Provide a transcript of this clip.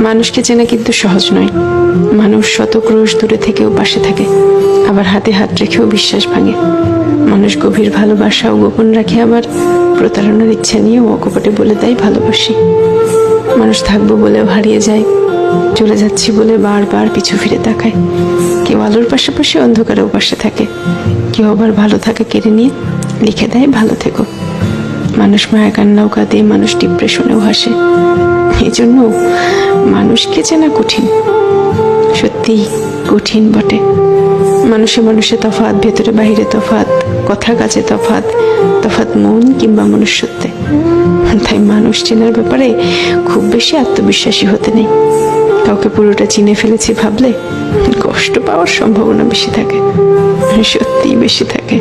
মানুষকে চেনা কিন্তু সহজ নয়। মানুষ শত ক্রোশ দূরে থেকেও পাশে থাকে, আবার হাতে হাত রেখেও বিশ্বাস ভাঙে। মানুষ গভীর ভালোবাসাও গোপন রাখে, আবার প্রতারণার ইচ্ছা নিয়েও অকপটে বলে দেয় ভালোবাসি। মানুষ থাকবো বলেও হারিয়ে যায়, চলে যাচ্ছি বলে বারবার পিছু ফিরে তাকায়। কেউ আলোর পাশাপাশি অন্ধকারেও পাশে থাকে, কেউ আবার ভালো থাকা কেড়ে নিয়ে লিখে দেয় ভালো থেকো। মানুষ মায়া কান্নাও কাঁদে, মানুষ ডিপ্রেশনেও হাসে। এই জন্য মানুষকে চেনা কঠিন, সত্যি কঠিন বটে। মানুষে মানুষে তফাৎ, ভেতরে বাহিরে তফাৎ, কথা কাজে তফাৎ, তফাৎ মন কিংবা মনুষ্যত্বে। তাই মানুষ চেনার ব্যাপারে খুব বেশি আত্মবিশ্বাসী হতে নেই। কাউকে পুরোটা চিনে ফেলেছি ভাবলে কষ্ট পাওয়ার সম্ভাবনা বেশি থাকে, সত্যিই বেশি থাকে।